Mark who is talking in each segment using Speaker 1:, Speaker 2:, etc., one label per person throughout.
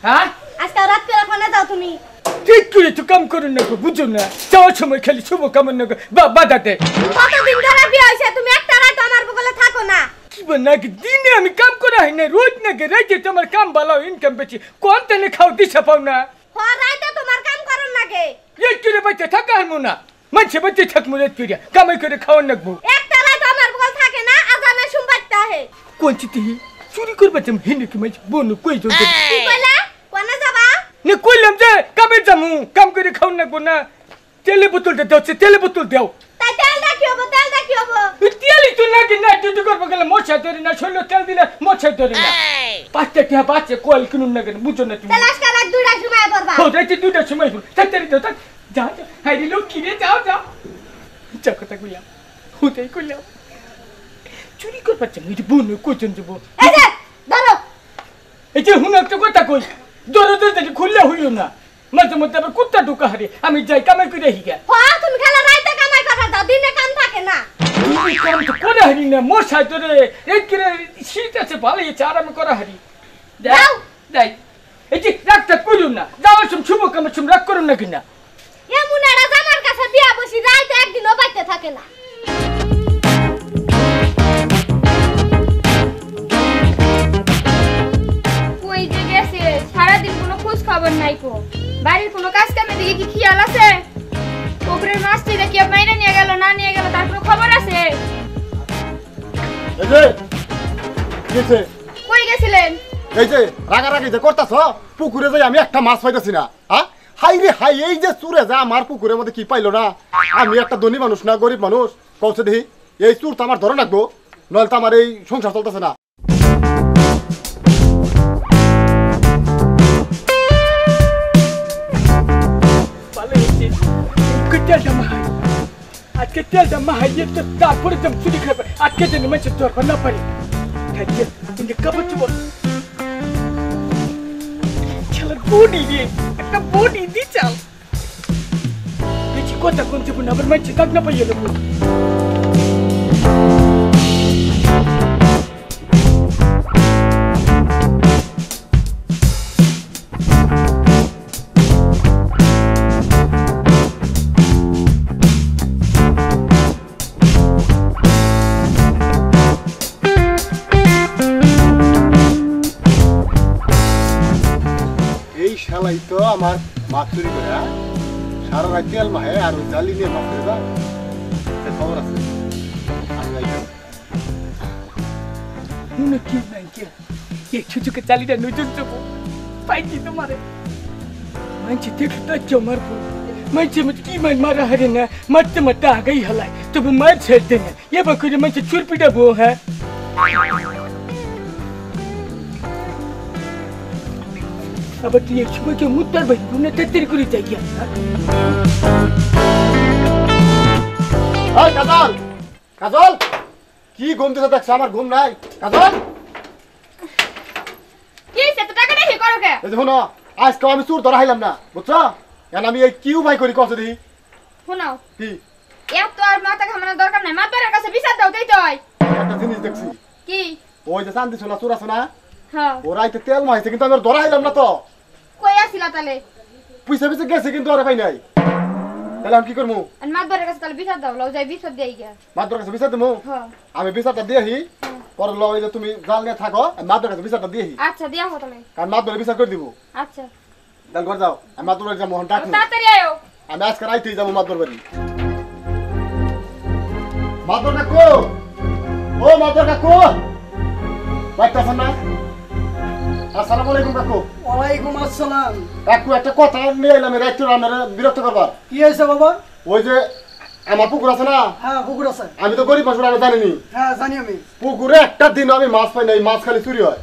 Speaker 1: হ্যাঁ
Speaker 2: আজকে রাত করে ফোনে যাও তুমি
Speaker 1: ঠিক করে তো কাম করুন না গো বুঝো না যাওয়ার সময় খালি শুভ কামনা বাধা দেয়
Speaker 2: কতদিন ধরে বিয়ে হয়েছে তুমি একটা রাত আমার বগলে থাকো না
Speaker 1: কি নাকি দিনে আমি কাম করা হয় না রোজ নাকি রাইতে তোমার কাম ভালো ইনকাম বেশি কোন তেনে খাও দিশা পাও না
Speaker 2: রাইতে তোমার কাম করুন নাকি
Speaker 1: এই করে বাচ্চা থাকা হারমো না মানুষে বাচ্চা থাকবো রেত ফিরিয়া কামাই করে খাওয়ার নাকবো
Speaker 2: একটা রাত আমার বগল থাকে না আজানে শুনবাইতে আহে
Speaker 1: কোন চিঠি চুরি করবা তুমি হিন্দু কি মাঝে বোন কই তো
Speaker 2: কি কইলা কোনে যাবা
Speaker 1: নে কইলাম যে কামে যামু কাম করে খাওয়ার নাকবো না তেলে বোতলটা দাও তেলে বোতল দাও
Speaker 2: তাই তেল দেখি হবো
Speaker 1: তেলই তো নাকি না তুই করবো গেলে মশা ধরে না শরীর তেল দিলে মশা ধরে না পাঁচটা টিয়া বাচ্চা কোয়াল কিনুন না কেন বুঝো না তুমি
Speaker 2: তাহলে আজকে রাত 2টার সময় করবা
Speaker 1: রাতে 2টার সময় তাড়াতাড়ি দাও যা হাই রে লোক কিনে যাও যা কথা কইলাম হুদাই কইলাম চুরি করবার চাই এই বোন কইছেন যে বোন
Speaker 2: এই যে ধরো
Speaker 1: এই যে হুন একটা কথা কই দরজা খুললে হইও না মাঝে মধ্যে আবার কুত্তা ঢুকা হারে আমি যাই কামাই করে হিগা
Speaker 2: তুমি খেলা রাইতে কামাই কথা দাও দিনে কাম থাকে না
Speaker 1: কাম তো করে হারি না মশাই তোরে একরে শীত আছে ভালো আছে আরাম করা হারি
Speaker 2: দাও
Speaker 1: দাই এই যে রাগটা করুন না যাওয়ার সময় শুভ কামের সময় রাগ করুন না কিনা
Speaker 2: এমন এরা জামার কাছে বিয়া বসি রাইতে একদিনও বাইতে থাকে না
Speaker 3: কই যে গেছে সারাদিন কোনো খোঁজ খবর নাই কো বাড়ির কোনো কাজ কামে দিকে কি খেয়াল আছে পুকুরের মাছটিরা কি মাইরা নিয়ে গেল না নিয়ে গেল তার কোনো খবর আছে
Speaker 4: এই যে কিছে
Speaker 3: কই গেছিলেন
Speaker 4: এই যে রাগারাগি যে করতাছ পুকুরে যাই আমি একটা মাছ পাইতাছি না হ্যাঁ হাই রে হাই এই যে চুরে যা আমার পুকুরের মধ্যে কি পাইলো না আমি একটা ধনী মানুষ না গরিব মানুষ কৌছে দেখি এই চুর তো আমার ধরে রাখবো নইলে তো আমার এই সংসার চলতেছে না
Speaker 1: আজকে তেলটা মাহাই তো তারপরে তুমি চুরি খাবে আজকে দিন মানুষের দরকার না পারি কিন্তু কাপড় চুপ খেলার বডি দিয়ে একটা বডি দিয়ে চাও বেশি কথা কোন চুপ না আবার মানুষের দাগ না পাইয়ে দেবো
Speaker 4: শালাই তো আমার মাছ চুরি করে সারা রাত তেল মাহে আর ওই জালি নিয়ে মাছ করে যা খবর আছে
Speaker 1: কি নাই কি একটু চুকে চালিটা নজর দেবো পাইছি তোমারে মানছি দেখো তো জমার মানছি কি মান মারা হারে না মারতে মারতে আগাই হালায় তবু মার ছেড়তে না এবার করে মানছি চুর পিটাবো হ্যাঁ আবার তুই এক সময় কেউ মুদ্দার ভাই গুনে তেত্তির করে যাই গিয়া
Speaker 4: কাজল কাজল কি ঘুম দিতে দেখছো আমার ঘুম নাই কাজল
Speaker 3: কি এত টাকা নেই করো কে
Speaker 4: এই দেখো না আজকে আমি চুর ধরা হাইলাম না বুঝছো কেন আমি এই কিউ ভাই করি কষ্ট দেখি
Speaker 3: শোনাও
Speaker 4: কি
Speaker 3: এত আর মাথা ঘামানোর দরকার নাই মাতবারের কাছে বিচার দাও তাই তো
Speaker 4: একটা জিনিস দেখছি
Speaker 3: কি
Speaker 4: ওই যে শান্তি সোনা চুর আছে না
Speaker 3: হ্যাঁ
Speaker 4: ও রাইতে তেল মাইছে কিন্তু আমি ধরা হাইলাম না তো
Speaker 3: কই আসিলা তাহলে
Speaker 4: পয়সা পিছে গেছে কিন্তু আর পাই নাই তাহলে আমি কি করবো
Speaker 3: আর মাতবারের কাছে তাহলে বিচার দাও লও যাই বিচার দেই গিয়া
Speaker 4: মাদ্রার কাছে বিচার দেবো
Speaker 3: হ্যাঁ
Speaker 4: আমি বিচারটা দিয়েহি পরে ল এই যে তুমি জাল নিয়ে থাকো মাদ্রার কাছে বিচারটা দিয়েহি
Speaker 3: আচ্ছা দিয়া হো তাহলে
Speaker 4: কারণ মাদ্রার বিচার করে দিব
Speaker 3: আচ্ছা
Speaker 4: তাহলে ঘর যাও আমি মাদ্রার যাবো মোহন ডাকবো
Speaker 3: তাড়াতাড়ি আয়ো
Speaker 4: আমি আজকে রাইতেই যাবো মাদ্রার বাড়ি মাদ্রার কাকু ও মাদ্রার কাকু বাইকটা আছেন না আসসালামু আলাইকুম কাকু
Speaker 5: ওয়ালাইকুম আসসালাম
Speaker 4: কাকু একটা কথা নিয়ে এলাম রাইতে আপনারা বিরক্ত করবার
Speaker 5: কি হয়েছে বাবা
Speaker 4: ওই যে আমার পুকুর আছে না
Speaker 5: হ্যাঁ পুকুর আছে
Speaker 4: আমি তো গরিব মানুষ আমি জানিনি
Speaker 5: হ্যাঁ জানি আমি
Speaker 4: পুকুরে একটা দিন আমি মাছ পাই নাই মাছ খালি চুরি হয়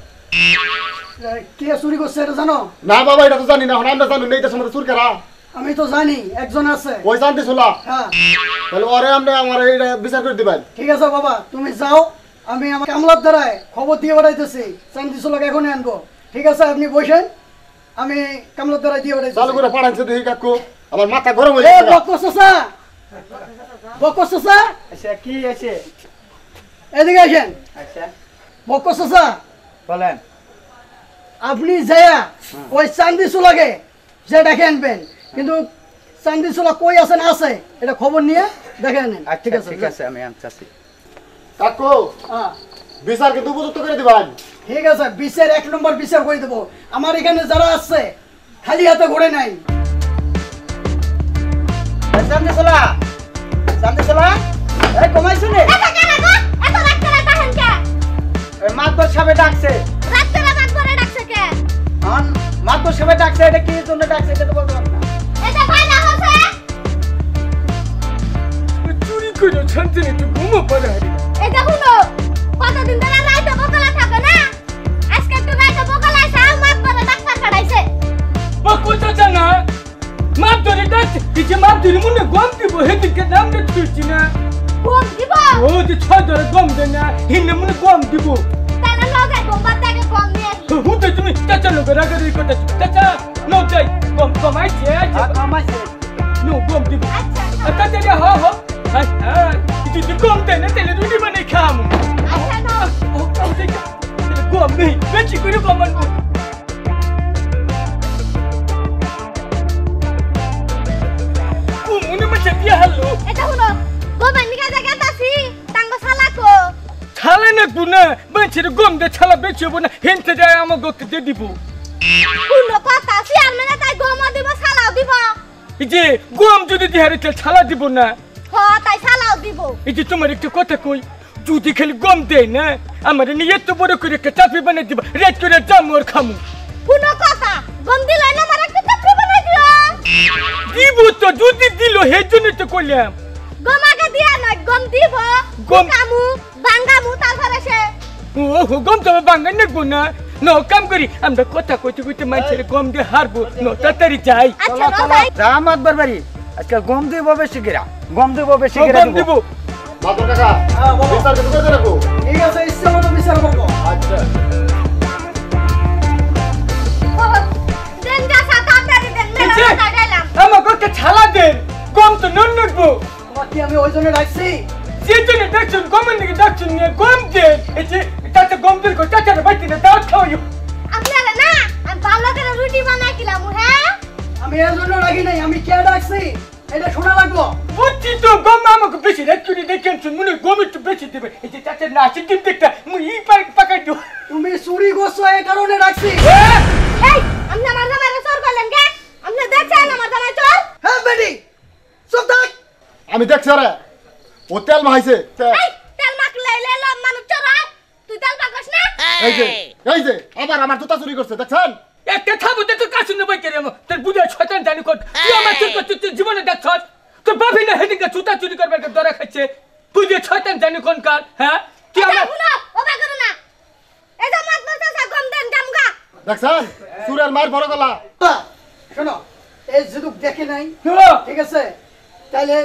Speaker 5: কে চুরি করছে এটা জানো
Speaker 4: না বাবা এটা তো জানি না আমরা জানি না এটার সময় চুর করা
Speaker 5: আমি তো জানি একজন আছে
Speaker 4: ওই জানতে ছোলা
Speaker 5: হ্যাঁ
Speaker 4: তাহলে ওরে আমরা আমার এইটা বিচার করে দিবেন
Speaker 5: ঠিক আছে বাবা তুমি যাও আমি আমার কামলার দ্বারায় খবর দিয়ে বেড়াইতেছি চান্দি সোলাকে এখনই আনবো ঠিক আছে আপনি বসেন আমি কামলার দ্বারায় দিয়ে বেড়াইছি
Speaker 4: চালু করে পাঠাইছে দেখি কাকু আমার মাথা গরম হয়ে
Speaker 5: এ
Speaker 4: গেছে
Speaker 5: বকস চাচা
Speaker 1: আচ্ছা কি আছে
Speaker 5: এদিকে আসেন
Speaker 1: আচ্ছা
Speaker 5: বকস চাচা
Speaker 1: বলেন
Speaker 5: আপনি যায়া ওই চান্দি চুলাকে যে দেখে আনবেন, কিন্তু চান্দি চুলা কই আছে না আছে এটা খবর নিয়ে দেখে আনেন। ঠিক আছে
Speaker 6: ঠিক আছে, আমি আনছি।
Speaker 4: কাকু
Speaker 5: হ্যাঁ
Speaker 4: বিচার কিন্তু উপযুক্ত করে দিবেন।
Speaker 5: ঠিক আছে, বিচার 1 নম্বর বিচার করে দেবো। আমার এখানে যারা আছে খালি হাতে ঘুরে নাই।
Speaker 6: শান্তি চলা এই কমাইছো নে?
Speaker 2: এত কেন গো? এত রাত করে তাহেন কে?
Speaker 6: মাতবর সাহেব ডাকছে।
Speaker 2: রাত করে বাদ করে ডাকছে কে?
Speaker 6: মাতবর সাহেব ডাকছে, এটা কি জন্য ডাকছে এটা তো বলতে পারবো না।
Speaker 2: এটা ভাই না হচ্ছে?
Speaker 1: চুরি করে শান্তি একটু ঘুমো পারে হারি
Speaker 2: এটা হলো কতদিন ধরে রাইতে বকলা থাকে না? আজকে একটু রাইতে বকলা এসে আমার পরে ডাক্তার কাটাইছে।
Speaker 1: বাকুটা জানা মাপ ধরে ডাকছে এই যে মাপ ধরে মনে গম দিব হেদিকে নাম রে তুইছি না
Speaker 2: কোন দিব?
Speaker 1: ও যে ছয় ধরে গম দে না হিনে মনে গম দিব
Speaker 2: তাহলে লগে গোমবার থেকে কম নিয়ে আসি।
Speaker 1: হুতে তুমি চাচা লোক রাগারি কথা চাচা নো যাই গম কমাইছে
Speaker 6: কমাইছে।
Speaker 1: নো গম দিব
Speaker 2: আচ্ছা
Speaker 1: চাচা রে হো হো হাই হাই তুই গম দে না তেলে রুটি বানাই খামু
Speaker 2: আচ্ছা নো
Speaker 1: ও কাউকে গম নেই বেশি করে গম আনবো ও মনে মনে বিয়া হলো
Speaker 2: এটা হলো গোমবার নিকা জায়গা তাসি টাঙ্গো সালাকো।
Speaker 1: ছালে না গুনা বেঁচে গম দে ছালা বেঁচে না হেনতে যায় আমার গোকে দিয়ে দিব
Speaker 2: কোন কথা সি আর মানে তাই গমও দিব সালাও দিব।
Speaker 1: এই যে গম যদি দিহারে তেল ছালা দিব না
Speaker 2: হ তাই সালাও দিব।
Speaker 1: এই যে তোমার একটা কথা কই যদি খালি গম দেয় না আমার নিয়ে এত বড় করে একটা চাপি বানিয়ে দিবা রেড করে জামু আর খামু
Speaker 2: কোন কথা গম দিল না আমার একটা চাপড়ি বানাই দিও।
Speaker 1: দিব তো যদি দিল সেই জন্য তো করলাম
Speaker 2: গম আগে দিয়া না গম দিব
Speaker 1: গম-
Speaker 2: কামু বাঙ্গামু তারপরে সে
Speaker 1: ও গম তো বাঙ্গা নেবো না ন কাম করি আমরা কথা কইতে কইতে মানুষের গম দিয়ে হারবো ন তাড়াতাড়ি যাই
Speaker 2: আচ্ছা নো ভাই
Speaker 6: রামাত বারবারি আজকাল গম দিব বেশি গিরা, গম দিব বেশি
Speaker 1: ও
Speaker 6: গিরা
Speaker 1: গম দিব
Speaker 4: মাতর কাকা
Speaker 5: হ্যাঁ, বলো।
Speaker 4: বিচার কিন্তু করে রাখো।
Speaker 5: ঠিক আছে, ইচ্ছা মতো বিচার করবো।
Speaker 4: আচ্ছা
Speaker 2: দেন যা সাতা তাড়ি দেন মেলা
Speaker 1: এই যে,
Speaker 2: কথা গেলাম।
Speaker 1: আমাকে একটা ছালা দেন গম তো নন নেবো
Speaker 5: তোমার কি আমি ওই জন্য রাখছি?
Speaker 1: যে জন্য ডাকছেন গমের নাকি ডাকছেন নিয়ে গম দেন এই যে চাচা গম দেন কো চাচার বাড়িতে না দাওয়াত খাওয়াইও
Speaker 2: আপনারা না আমি ভালো করে রুটি বানাই দিলাম। হ্যাঁ
Speaker 5: আমি এর জন্য রাখি নাই, আমি কে ডাকছি এটা শোনা লাগবো।
Speaker 1: বুঝছি তো গম আমাকে বেশি রেচুরি দেখেন মনে গম একটু বেশি দেবে এই যে চাচার নাচি ডিম দেখটা মুই ই পাকাই দিও
Speaker 5: তুমি চুরি করছো এই কারণে রাখছি।
Speaker 2: এই আপনি আমার জামাইরে চোর করলেন কে? আপনি দেখছেন আমার জামাই চোর?
Speaker 5: হ্যাঁ বেটি চুপ থাক।
Speaker 4: আমি দেখছি আরে ও তেল মাইছে
Speaker 2: এই তেল মাখলে লেলো মানুষ চোর হয়? তুই তেল মাখস না?
Speaker 4: এই যে আবার আমার জুতা চুরি করছে দেখছেন
Speaker 1: একটা থাবো তো কাছে নেবই কেন তোর বুঝে শয়তান জানি কর তুই আমার চুরি করছিস তুই জীবনে দেখছস তোর বাপি না হেদিকে জুতা চুরি করবার একটা দরা খাচ্ছে বুঝে শয়তান জানি কোন কার হ্যাঁ কি
Speaker 2: এটা
Speaker 1: আমার
Speaker 2: শুনো ওবা করো না। এই যে মাছ বলতেছে গম দেন জামগা।
Speaker 4: দেখছেন চুরের মার বড় গলা
Speaker 5: তা, শোনো এই যেহেতু দেখে নাই,
Speaker 1: হ্যাঁ।
Speaker 5: ঠিক আছে, তাহলে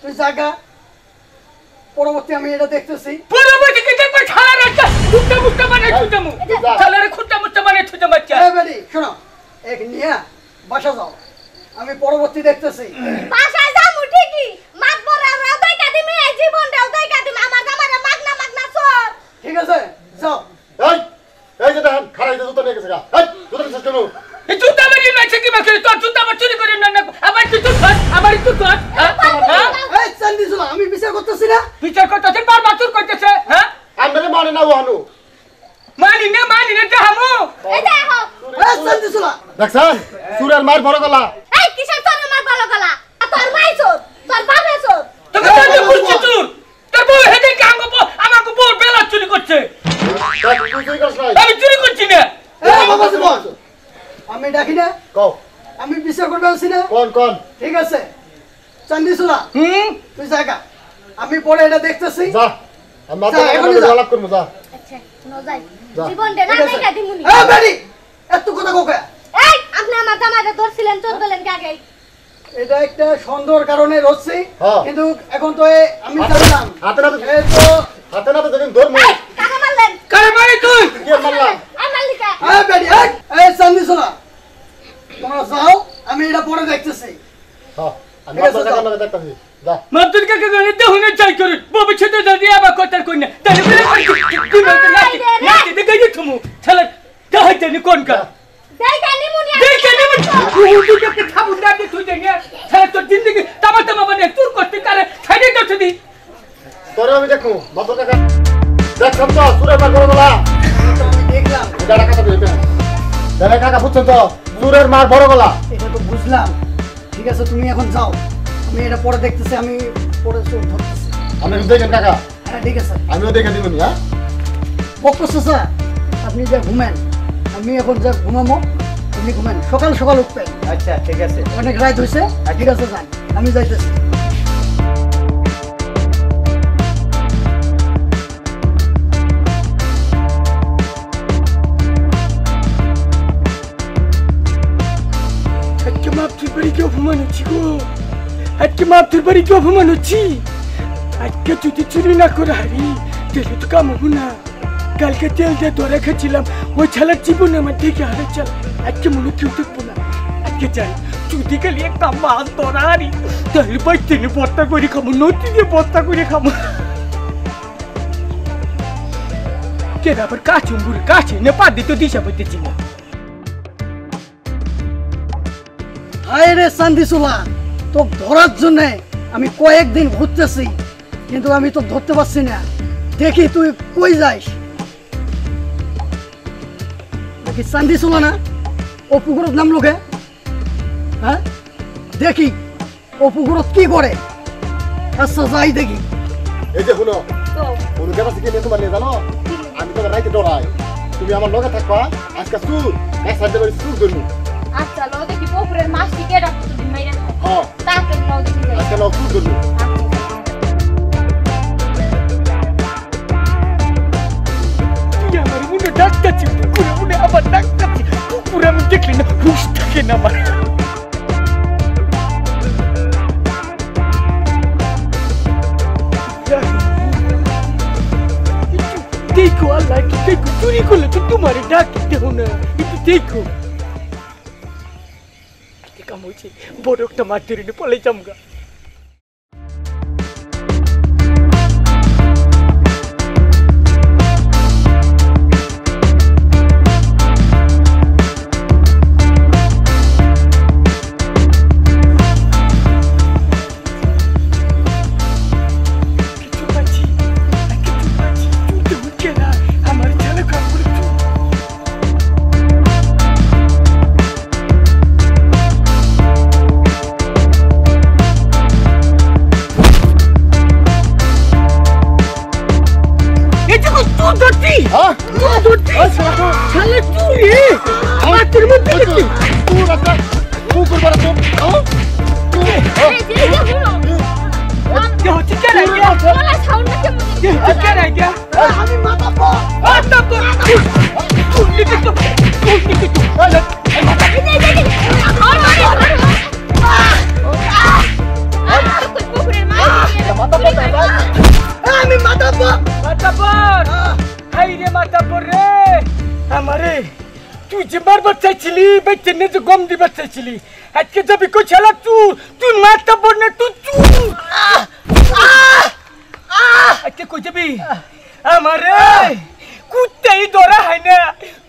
Speaker 5: তুই জাগা, পরবর্তী আমি এটা দেখতেছি।
Speaker 1: পরবর্তী কি দেখবে ছালার একটা মুট্টা মুট্টা মানে ছুটামু ছালারে খুঁটটা মুট্টা মানে ছুটাম বাচ্চা
Speaker 5: হ্যাঁ বেটি শোনো, এক নিয়ে বাসা যাও, আমি পরবর্তী দেখতেছি।
Speaker 2: বাসায় যামু ঠিকই। মাছ পরে আমরা দইকা দিমি এই জীবনটাও দইকা দিমি আমার জামাইরে মাগনা মাগনা চোর।
Speaker 5: ঠিক আছে যাও।
Speaker 4: এই এই যে দেখেন খারাই জুতা নিয়ে গেছে গা এই জুতা নিয়ে কেন
Speaker 1: এই জুতা মারি না কি বাকি তোর জুতা আমার চুরি করে না আবার তুই তো খাস আবার তুই খাস হ্যাঁ
Speaker 5: এই চান্দি চুলা, আমি বিচার করতেছি না।
Speaker 1: বিচার করতেছেন বার বাতুর করতেছে হ্যাঁ
Speaker 4: আমরে মানে না ওহানু
Speaker 1: মানি না যাহামু
Speaker 2: এই দেখো
Speaker 5: এই চান্দি চুলা,
Speaker 4: দেখছেন চুরের মার বড় গলা
Speaker 2: এই কিসের তোর মার ভালো গলা আর তোর মাই চোর তোর বাপে চোর।
Speaker 1: তোকে তো বুঝছি তুই তোর বউ হেদিকে আমাকে বউ বেলা চুরি করছে
Speaker 4: তুই চুরি করছ নাই
Speaker 1: আমি চুরি করছি না
Speaker 5: এই বাবা জীবন, আমি ডাকি না,
Speaker 4: কও
Speaker 5: আমি বিচার করবে আসছি না।
Speaker 4: কোন
Speaker 5: ঠিক আছে চান্দি চুলা, তুই জায়গা, আমি পরে এটা দেখতেছি।
Speaker 4: যা আমি মাথা
Speaker 5: যা, এখনই যা।
Speaker 4: আলাপ করব যা
Speaker 2: আচ্ছা নো যাই
Speaker 4: যা।
Speaker 2: জীবনটা না
Speaker 5: ঠিক আছে।
Speaker 2: দইকা দিমুনি।
Speaker 5: এই বেটি এত কথা কোকে,
Speaker 2: এই আপনি আমার জামাইরে ধরছিলেন চোর বলেন কে আগে?
Speaker 5: এটা একটা সন্দেহের কারণে রচ্ছি,
Speaker 4: হ্যাঁ।
Speaker 5: কিন্তু এখন তো আমি জানলাম
Speaker 4: হাতে না
Speaker 5: এই তো
Speaker 4: যেদিন ধরমু
Speaker 2: এই কাকে মারলেন?
Speaker 1: কারে মারি তুই
Speaker 4: কি মারলাম
Speaker 2: এই মালিকা
Speaker 5: এই বেটি এই চান্দি চুলা, তোমরা যাও, আমি এটা পরে দেখতেছি।
Speaker 4: হ্যাঁ আমি
Speaker 5: ঠিক আছে,
Speaker 4: মাথা
Speaker 5: যাও।
Speaker 4: কাটা দেখতাছি যা
Speaker 1: মাতুর কাকে গলে দেহুনে চাই করে ভবিষ্যতে যদি আবার কথার কই না তাহলে বলে তুই মত নাচি নাচি দেখে যে তুমি ছালা কাহ জানি কোন কা
Speaker 2: দেই কানি মুনি
Speaker 1: দেখ কেন উদিকে খাবু না দি তুই দেনে সারা তোর জিন্দগি তামা মানে তুই করতে কারে ছাড়ে দছ দি
Speaker 4: তোরে আমি দেখো মাত্র কাকা দেখলাম তো সুরের মার বড় গলা
Speaker 5: আমি দেখলাম
Speaker 4: এটা কাকা দিবে তাহলে কাকা বুঝছেন তো সুরের মার বড় গলা
Speaker 5: এটা তো বুঝলাম ঠিক আছে তুমি এখন যাও আমি এটা পরে দেখতেছি আমি পরে চোখ ধরতেছি
Speaker 4: আমি দেখেন কাকা
Speaker 5: হ্যাঁ ঠিক আছে
Speaker 4: আমিও দেখে দিবনি হ্যাঁ
Speaker 5: বকস চাচা আপনি যা ঘুমেন আমি এখন যা ঘুমাবো আপনি ঘুমেন সকাল সকাল উঠবেন
Speaker 6: আচ্ছা ঠিক আছে
Speaker 5: অনেক রাত হয়েছে ঠিক আছে যান আমি যাইতেছি
Speaker 1: আজকে মা তোর বাড়িতে অপমান হচ্ছি গো আজকে মা তোর বাড়িতে অপমান হচ্ছি আজকে যদি চুরি না করে হারি তাহলে তো কাম হবো না কালকে তেল দিয়ে ধরে খাচ্ছিলাম ওই ছালার জীবন আমার থেকে হারে চাল আজকে মনে কেউ দেখবো না আজকে যাই যদি খালি একটা মাছ ধরা হারি তাহলে বাইতে নিয়ে বস্তা করে খাবো নদী দিয়ে বস্তা করে খাবো কেন আবার কাছে বুড়ি কাছে না পা দিতে দিশা পেতেছি না
Speaker 5: হায় রে চান্দিচুলা তো ধরার জন্য আমি কয়েকদিন ঘুরতেছি কিন্তু আমি তো ধরতে পারছি না দেখি তুই কই যাস দেখি চান্দিচুলা না ও পুকুরত নাম লোকে হ্যাঁ দেখি ও পুকুরত কি করে আচ্ছা যাই দেখি
Speaker 4: এই যে শুনো কোন কেন শিখে তোমার নিয়ে জানো আমি তো রাইতে ডরাই তুমি আমার লগে থাকবা আজকে সুর এক সাইডে বাড়ি সুর করবো
Speaker 2: আচ্ছা লো দেখি পুকুরের মাছ টিকে রাখতো তুমি মাইরা
Speaker 4: হ্যাঁ
Speaker 2: তাকে লো দেখি যাই
Speaker 4: আজকে লগ সুর করবো
Speaker 1: তুই আমার মনে ডাক্তারছি পুকুরে মনে আবার ডাক্তারছি পুকুরে আমি দেখলি না হুশ থাকে না আমার देखो अल्लाह की देखो चोरी को ले तो तुम्हारे डाकते हो ना itu देखो kamu sih bodoh tamatir ini boleh jam gak
Speaker 4: হ্যাঁ
Speaker 1: শালা চুরি মাটির মধ্যে দেখি
Speaker 4: সুর আছে পুকুর পাড়া তো
Speaker 2: এই যে শুনো
Speaker 1: ये हो चिकन है क्या
Speaker 2: ওলা সাউন্ড না কেমন
Speaker 1: ये चिकन है क्या
Speaker 5: আমি মাথা পা
Speaker 1: आता तो तू निकल तो
Speaker 2: পুকুরের মাছ
Speaker 5: আমি মাথা পা
Speaker 1: माता पर हाय रे माता पर रे हमारे तू जिम्बार बच्चा चिली बच्चे ने तो गम दी बच्चा चिली आज के जब को चला तू माता पर ने तू आज के कुछ भी हमारे कुत्ते ही दौरा है ना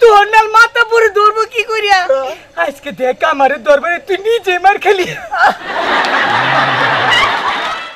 Speaker 1: तू नल माता पर दौड़बो की करिया आज के देख हमारे दौड़ में तू नीचे मार खेली